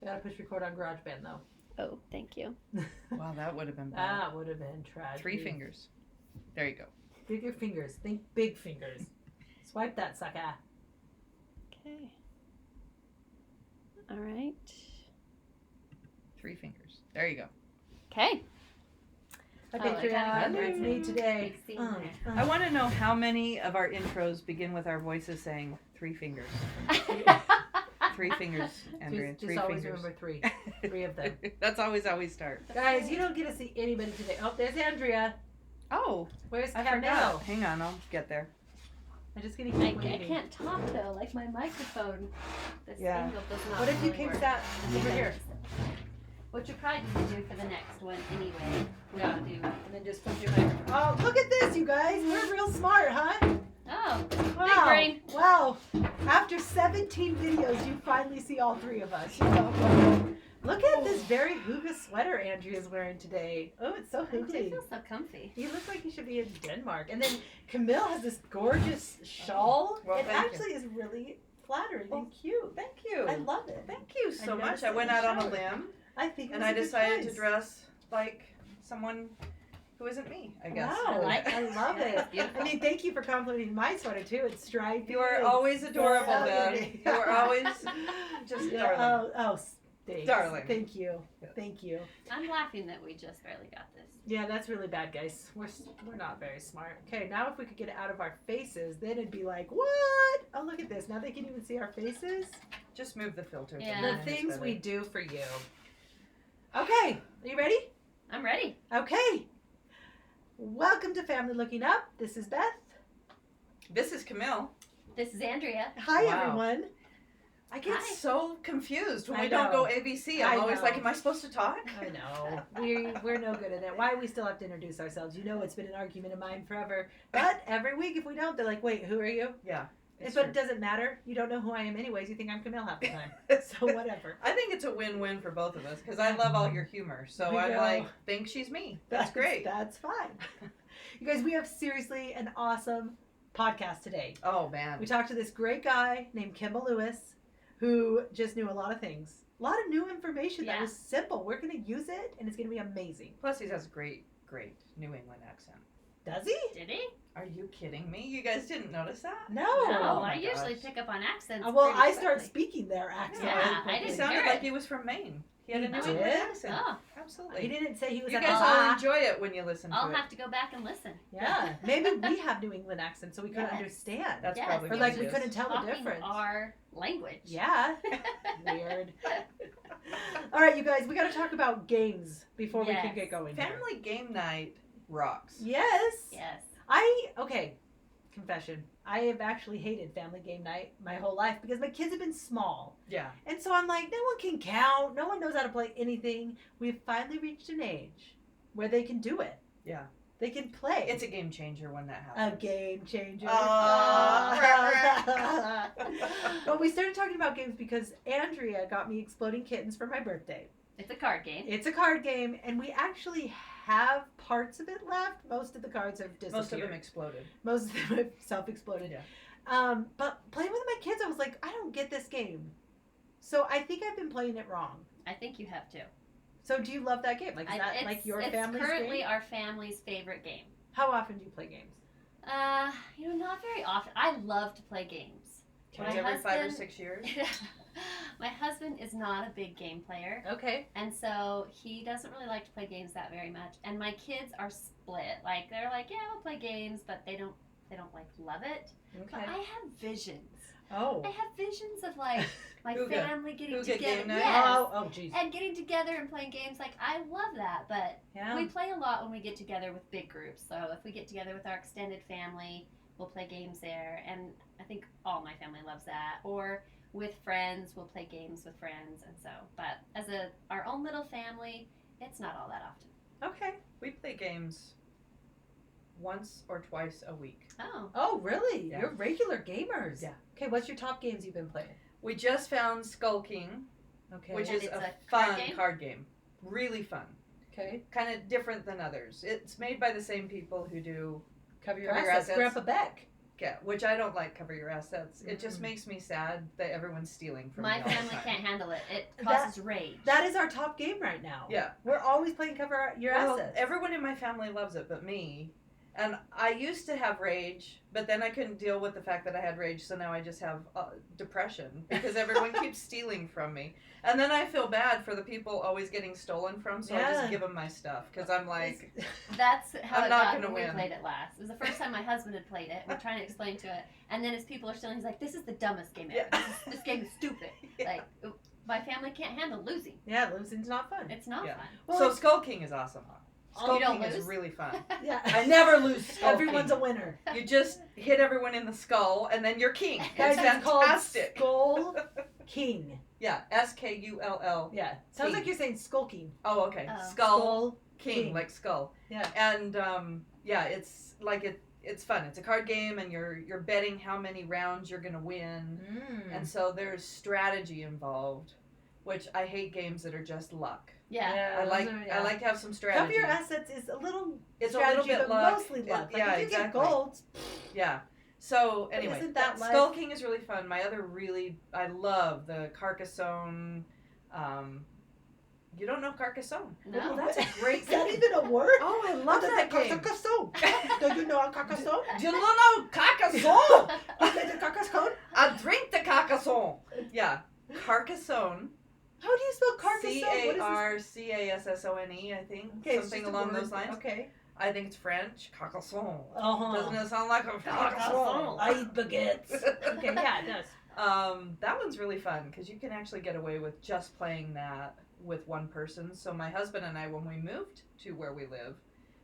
Gotta push record on GarageBand though. Oh, thank you. Wow, that would have been bad. That would have been tragic. 3 fingers. There you go. Bigger fingers. Think big fingers. Swipe that sucker. Okay. All right. 3 fingers. There you go. Okay. Hi, Oh, I Patreon. gotta get It's me today. Big scene there. I want to know how many of our intros begin with our voices saying 3 fingers. 3 fingers, Andrea. Just 3 always fingers. remember three. 3 of them. That's always how we start. Guys, you don't get to see anybody today. Oh, there's Andrea. Oh, Where's I Camille? forgot. Hang on, I'll get there. I'm just gonna I keep waiting. can't talk though, like my microphone. This Yeah. single does not What if you really kick work. that over here? What you probably need to do for the next one anyway. We're Yeah. gonna do. And then just put your microphone. Oh, look at this, you guys. We're real smart, huh? Oh, Wow. brain. Wow. After 17 videos, you finally see all 3 of us. You know? Look at this very hygge sweater Andrea's wearing today. Oh, it's so I do hygge. feel so comfy. You look like you should be in Denmark. And then Camille has this gorgeous shawl. Well, it thank you. actually is really flattering Well, and cute. Thank you. I love it. Thank you so I much. noticed I it went in the out on a shower. limb I think it and was I a good decided to choice. dress like someone who isn't me, I guess. Wow, like I it. love Yeah, it. it's beautiful. I mean, thank you for complimenting my sweater too. It's stripy. You are it's always adorable, so Beth. pretty. You are always just Yeah, darling. oh, thanks. Darling. Thank you. Yeah. Thank you. I'm laughing that we just barely got this. Yeah, that's really bad, guys. We're not very smart. Okay, now if we could get it out of our faces, then it'd be like, what? Oh, look at this. Now they can even see our faces. Just move the filter. Yeah. The It's things better. we do for you. Okay, are you ready? I'm ready. Okay. Welcome to Family Looking Up. This is Beth. This is Camille. This is Andrea. Hi, Wow. everyone. I get Hi. so confused when I we don't know. go ABC. I'm I always know. like, am I supposed to talk? I know. We're no good at it. Why we still have to introduce ourselves? You know it's been an argument of mine forever. But every week if we don't, they're like, wait, who are you? Yeah. But it doesn't matter. You don't know who I am anyways. You think I'm Camille half the time. So whatever. I think it's a win-win for both of us because I love all your humor. So We I'm know. like, think she's me. That's great. That's fine. You guys, we have seriously an awesome podcast today. Oh, man. We talked to this great guy named Kimball Lewis who just knew a lot of things. A lot of new information that Yeah. was simple. We're going to use it and it's going to be amazing. Plus, he has a great New England accent. Does he? Did he? Are you kidding me? You guys didn't notice that? No. No, my I usually gosh. pick up on accents. Well, pretty I start quickly. speaking their accent. Yeah, really I quickly. He didn't sounded hear like it. he was from Maine. He had a He New did? England accent. Oh, Absolutely. He didn't say he was You at guys the will bar. enjoy it when you listen to I'll it. have to go back and listen. Yeah, maybe we have New England accents so we couldn't Yes. understand. That's Yes, probably Or what like it we is. couldn't tell the Talking difference. our language. Yeah. Weird. All right, you guys, we got to talk about games before we can Yes. get going. here. Family game night rocks. Yes. Yes. Confession. I have actually hated family game night my whole life because my kids have been small. Yeah. And so I'm like, no one can count. No one knows how to play anything. We've finally reached an age where they can do it. Yeah. They can play. It's a game changer when that a happens. game changer. Oh. But we started talking about games because Andrea got me Exploding Kittens for my birthday. It's a card game. It's a card game, and we actually have parts of it left. Most of the cards have disappeared. Most of them exploded. Most of them have self-exploded. Yeah. But playing with my kids, I was like, I don't get this game. So I think I've been playing it wrong. I think you have too. So do you love that game? Like, is that like your family's It's currently game? our family's favorite game. How often do you play games? Not very often. I love to play games. Once My every 5 or husband- 6 years. My husband is not a big game player, Okay. and so he doesn't really like to play games that very much. And my kids are split. Like they're like, yeah, we'll play games, but they don't like love it. But I have visions. Oh. I have visions of like my Hygge. family getting Hygge together. game night? Yes. Oh, geez. And getting together and playing games, like I love that, but Yeah. we play a lot when we get together with big groups. So if we get together with our extended family, we'll play games there, and I think all my family loves that. Or with friends, we'll play games with friends, and so. But as our own little family, it's not all that often. Okay. We play games once or twice a week. Oh, Oh, really? Yeah. You're regular gamers. Yeah. Okay, what's your top games you've been playing? We just found Skulking, Okay. which And is it's a a fun card game? card game. Really fun. Okay. Kind of different than others. It's made by the same people who do Cover Cover Your Assets. Grandpa Beck. get, which I don't like cover your assets. It just makes me sad that everyone's stealing from My me all the family time. can't handle it. It causes rage. That is our top game right now. Yeah. We're always playing cover your assets. Everyone in my family loves it but me. And I used to have rage, but then I couldn't deal with the fact that I had rage, so now I just have depression because everyone keeps stealing from me. And then I feel bad for the people always getting stolen from, so I just give them my stuff because I'm like... That's how I'm it not got gonna when we win. played it last. It was the first time my husband had played it. We're trying to explain to it. And then as people are stealing, he's like, this is the dumbest game ever. Yeah. This game is stupid. Yeah. Like, my family can't handle losing. Yeah, losing's not fun. It's not Yeah. fun. Well, So Skull King is awesome. Skull you don't King is lose? really fun. Yeah. I never lose Skull Everyone's King. a winner. You just hit everyone in the skull, and then you're king. Guys, It's it's called fantastic. Skull King. Yeah, Skull. Yeah. Sounds King. like you're saying Skull King. Oh, okay. Oh. Skull King, like skull. Yeah. And yeah, it's like it's fun. It's a card game, and you're betting how many rounds you're gonna win, and so there's strategy involved, which I hate games that are just luck. Yeah. I like to have some strategy. Cover your assets is a little It's a strategy, little bit but luck. mostly luck. Yeah, if you get exactly. gold, Yeah. So anyway, isn't that life? Skull King is really fun. My other I love the Carcassonne. You don't know Carcassonne? No. Oh, that's a great is that game. even a word? Oh, I love that game. Carcassonne. Do you know a Carcassonne? Do you know Carcassonne? You get the Carcassonne? I drink the Carcassonne. Yeah, Carcassonne. How do you spell Carcassonne? Carcassonne, I think. Okay, Something along those lines. Okay. I think it's French. Carcassonne. Uh-huh. Doesn't it sound like a Carcassonne. I eat baguettes. Okay, yeah, it does. That one's really fun because you can actually get away with just playing that with one person. So my husband and I, when we moved to where we live,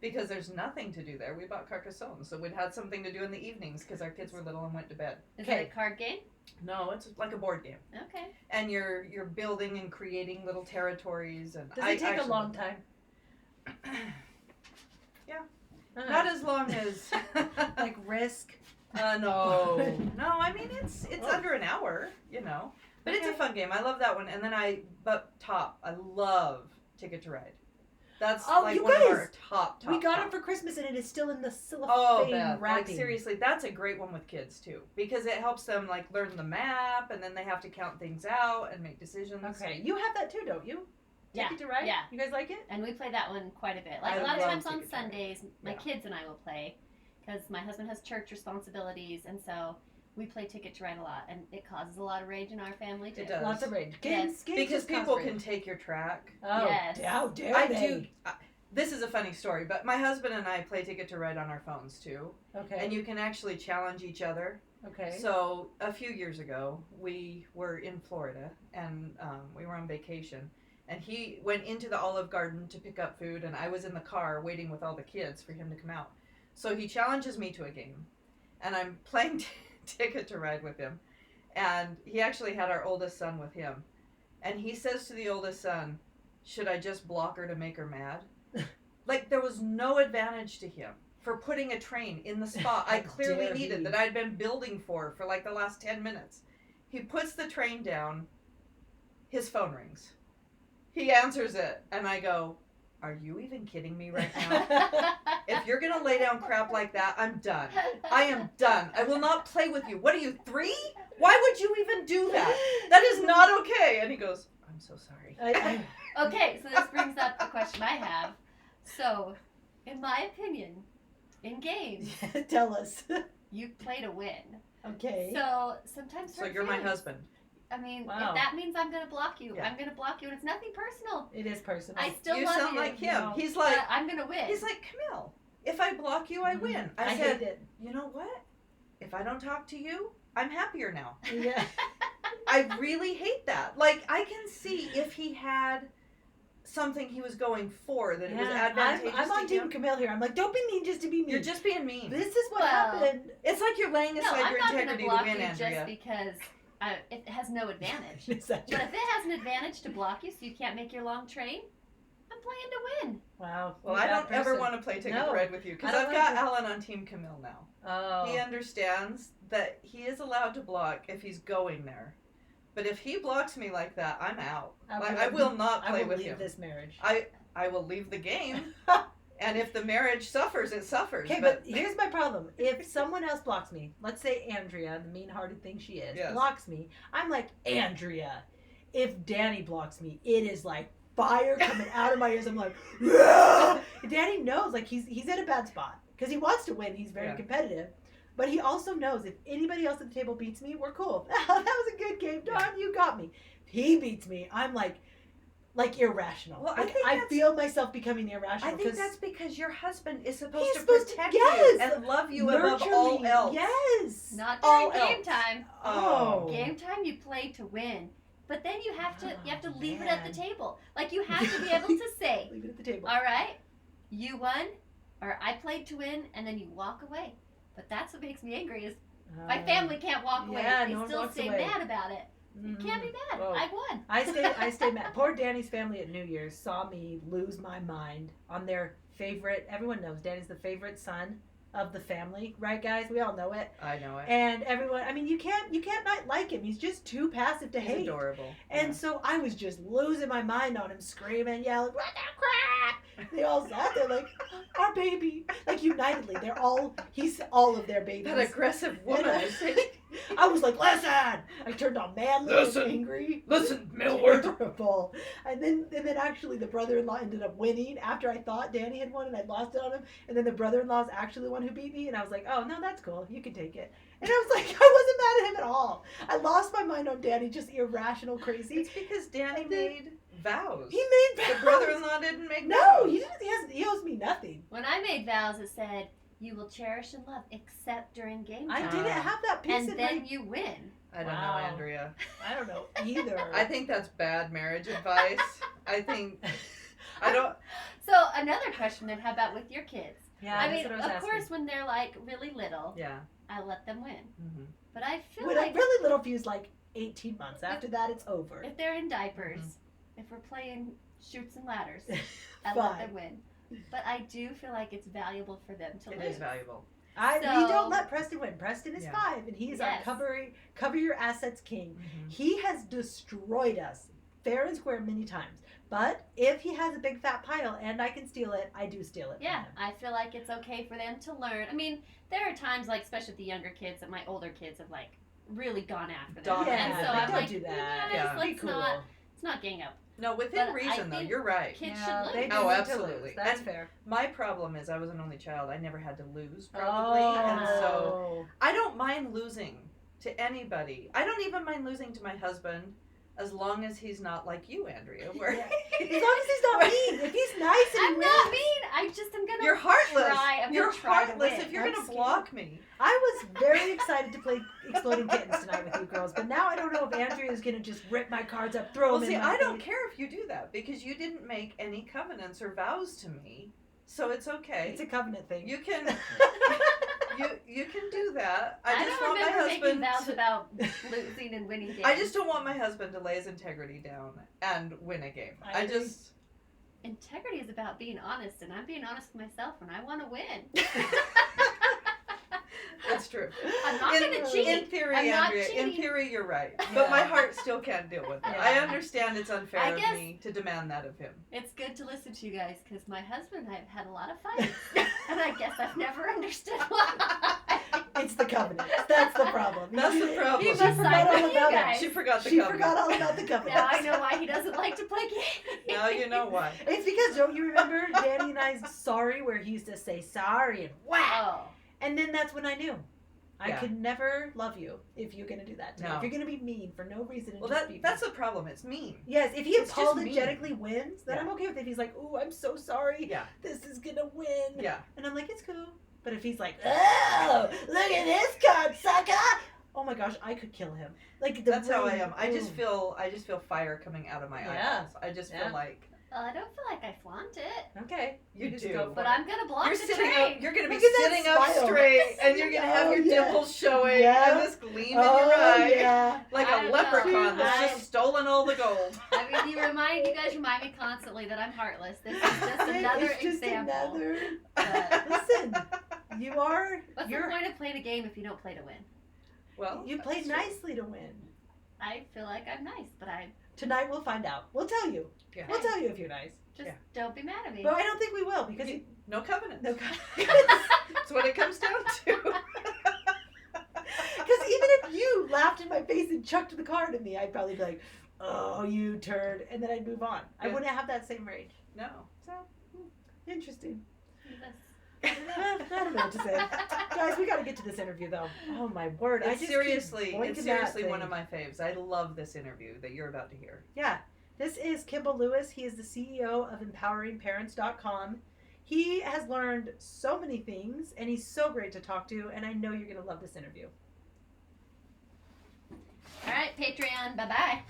because there's nothing to do there, we bought Carcassonne. So we'd had something to do in the evenings because our kids were little and went to bed. Is it a card game? No, it's like a board game. Okay. And you're building and creating little territories. And Does it take a long time? Yeah. Uh-huh. Not as long as Like Risk? no. No, I mean it's under an hour, you know. But it's a Okay. fun game. I love that one. And then I love Ticket to Ride. That's Oh, like you one of our guys, top. We got top. it for Christmas and it is still in the Oh, cellophane Beth, like wrapping. seriously, that's a great one with kids too because it helps them like learn the map and then they have to count things out and make decisions. Okay, you have that too, don't you? Yeah. Ticket to Ride? Yeah. You guys like it? And we play that one quite a bit. Like I a lot of love times on Ticket to Ride. Sundays, my Yeah. kids and I will play because my husband has church responsibilities, and so we play Ticket to Ride a lot, and it causes a lot of rage in our family too. It does. Lots of rage. Yes. Games Because just cause people rage. can take your track. Oh, Yes. how dare I they? do. This is a funny story, but my husband and I play Ticket to Ride on our phones too, Okay. and you can actually challenge each other. Okay. So a few years ago, we were in Florida, and we were on vacation, and he went into the Olive Garden to pick up food, and I was in the car waiting with all the kids for him to come out. So he challenges me to a game, and I'm playing Ticket to Ride with him, and he actually had our oldest son with him, and he says to the oldest son, "Should I just block her to make her mad?" Like there was no advantage to him for putting a train in the spot I How clearly dare needed he. that I'd been building for like the last 10 minutes. He puts the train down, his phone rings. He answers it, and I go, "Are you even kidding me right now? If you're gonna lay down crap like that, I'm done. I am done. I will not play with you. What are you, 3? Why would you even do that? That is not okay." And he goes, "I'm so sorry." Okay, so this brings up the question I have. So, in my opinion, in games, Tell us. you play to win. Okay. So sometimes So hurt you're my feelings. husband. I mean, Wow. if that means I'm gonna block you, Yeah. I'm gonna block you, and it's nothing personal. It is personal. I still You love sound you. like him. No. He's but like, I'm gonna win. Camille, if I block you, I win. I I said, hate it. you know what? If I don't talk to you, I'm happier now. Yeah. I really hate that. Like, I can see if he had something he was going for that it was advantageous I'm on to Team him. Camille here. I'm like, don't be mean just to be mean. You're just being mean. This is what Well, happened. It's like you're laying no, aside I'm your not gonna integrity to block win, you Andrea. just because it has no advantage. Is that But if it has an advantage to block you so you can't make your long train, I'm playing to win. Wow. Well, you're I that don't ever person. want to play Ticket No, to Ride with you because I I've don't got like Alan on Team Camille now. Oh. He understands that he is allowed to block if he's going there. But if he blocks me like that, I'm out. I will not play I will with leave him. this marriage. I will leave the game. And if the marriage suffers, it suffers. Okay, but here's my problem. If someone else blocks me, let's say Andrea, the mean-hearted thing she is, Yes. blocks me, I'm like, Andrea. If Danny blocks me, it is like fire coming out of my ears. I'm like, "Rah!" Danny knows, like, he's at a bad spot because he wants to win. He's very competitive. But he also knows if anybody else at the table beats me, we're cool. That was a good game, Don. You got me. If he beats me, I'm like irrational. Well, I feel myself becoming irrational. I think that's because your husband is supposed He's to supposed to- protect yes! you and love you above nurture all me. else. Yes. Not All during game else. time. Oh. Game time, you play to win. But then you have to leave it at the man. table. Like, you have to be able to say, Leave it at the table. all right, you won, or I played to win, and then you walk away. But that's what makes me angry is my family can't walk away. yeah, They no one still walks stay away. mad about it. You can't be mad. Whoa. I won. I stay mad. Poor Danny's family at New Year's saw me lose my mind on their favorite. Everyone knows Danny's the favorite son of the family, right, guys? We all know it. I know it. And everyone, I mean, you can't not like him. He's just too passive to He's hate. adorable. And so I was just losing my mind on him, screaming, yelling, "What the crap!" They all sat there like, "Our baby!" Like unitedly, he's all of their babies. That aggressive woman. And I was like, "Listen!" I turned on manly Listen. and angry. Listen, Millward. Terrible. And then actually the brother-in-law ended up winning after I thought Danny had won and I'd lost it on him. And then the brother-in-law's actually the one who beat me. And I was like, "Oh, no, that's cool. You can take it." And I was like, I wasn't mad at him at all. I lost my mind on Danny, just irrational, crazy. It's because Danny made vows. He made vows. The brother-in-law didn't make No, vows. he didn't. He owes me nothing. When I made vows, it said, you will cherish and love, except during game I time. didn't have that piece And in then my... you win. I don't Wow. know, Andrea. I don't know either. I think that's bad marriage advice. I think... I don't... So another question then, how about with your kids? Yeah, I that's mean, what I was of asking. course, when they're like really little, Yeah. I let them win. Mm-hmm. But I feel When like a really little fuse, like 18 months. After that, it's over. if they're in diapers, Mm-hmm. if we're playing shoots and ladders, I let Fine. them win. But I do feel like it's valuable for them to It lose. is valuable. We So- don't let Preston win. Preston is Yeah. 5, and he's our Yes. cover your assets king. Mm-hmm. He has destroyed us fair and square many times. But if he has a big fat pile and I can steal it, I do steal it. Yeah, from him. I feel like it's okay for them to learn. I mean, there are times, like, especially with the younger kids, that my older kids have, like, really gone after them. Dominant. And so Yeah, I'm don't like, do that. yes, Yeah. Be let's cool. not gang up. No, within But I reason, though. think You're right. Kids Yeah, should they learn. do Oh, need to absolutely. lose. That's And- fair. My problem is I was an only child. I never had to lose, probably. And so I don't mind losing to anybody. I don't even mind losing to my husband as long as he's not like you, Andrea. Where Yeah. As long as he's not mean. If he's nice and I'm he not wins. mean. I just am gonna You're heartless. try. I'm You're gonna try heartless to win. if you're I'm going to scared. block me. I was very excited to play Exploding Kittens tonight with you girls, but now I don't know if Andrea is going to just rip my cards up, throw Well, them see, in my I don't face. care if you do that because you didn't make any covenants or vows to me. So it's okay. It's a covenant thing. You can you can do that. I just don't want my remember making husband vows to- about losing and winning games. I just don't want my husband to lay his integrity down and win a game. I I agree. just Integrity is about being honest, and I'm being honest with myself when I want to win. That's true. I'm not in, gonna cheat. In theory, I'm not Andrea, in cheating. theory, you're right. Yeah. But my heart still can't deal with it. Yeah. I understand it's unfair I of guess- me to demand that of him. It's good to listen to you guys because my husband and I have had a lot of fights, and I guess I've never understood why. It's the covenant. That's the problem. That's the problem. He She must forgot side all with you about it. guys. She forgot the She covenant. forgot all about the covenant. Now I know why he doesn't like to play games. Now you know why. It's because, don't you remember Danny and I's sorry where he used to say sorry and whack? Oh, And then that's when I knew. I Yeah. could never love you if you're going to do that to me. No. If you're going to be mean for no reason and Well, just be that's mean. the problem. It's mean. Yes, if he it's just apologetically wins, then Yeah. I'm okay with it. If he's like, "Ooh, I'm so sorry. Yeah. This is going to win." Yeah. And I'm like, "It's cool." But if he's like, "Oh, look at this card, sucker!" Oh my gosh, I could kill him. Like That's how I room- am. I just Ooh. feel fire coming out of my Yeah. eyeballs. I just Yeah. feel like well, I don't feel like I flaunt it, Okay. you just do. go for but it. I'm gonna block You're the sitting train. up. You're gonna be Look at that sitting up smile. straight, and you're gonna have Oh, your yeah. dimples showing Yeah. and this gleam in your Oh, eye, yeah. like I a don't leprechaun know. that's I- just stolen all the gold. I mean, you guys remind me constantly that I'm heartless. This is just another It's just example. another. But Listen, you are. what's the point of playing a game if you don't play to win? Well, You played that's true. nicely to win. I feel like I'm nice, but I Tonight we'll find out. We'll tell you. Yeah. We'll tell you if you're nice. Just Yeah. don't be mad at me. But I don't think we will because No covenant. no. That's what it comes down to. Because even if you laughed in my face and chucked the card at me, I'd probably be like, "Oh, you turd," and then I'd move on. I Yeah. wouldn't have that same rage. No. So, interesting. I I don't know what to say. Guys, we got to get to this interview though. Oh my word! I It's just seriously, keep it's blinking that seriously one thing. of my faves. I love this interview that you're about to hear. Yeah, this is Kimball Lewis. He is the CEO of EmpoweringParents.com. He has learned so many things, and he's so great to talk to. And I know you're going to love this interview. All right, Patreon. Bye bye.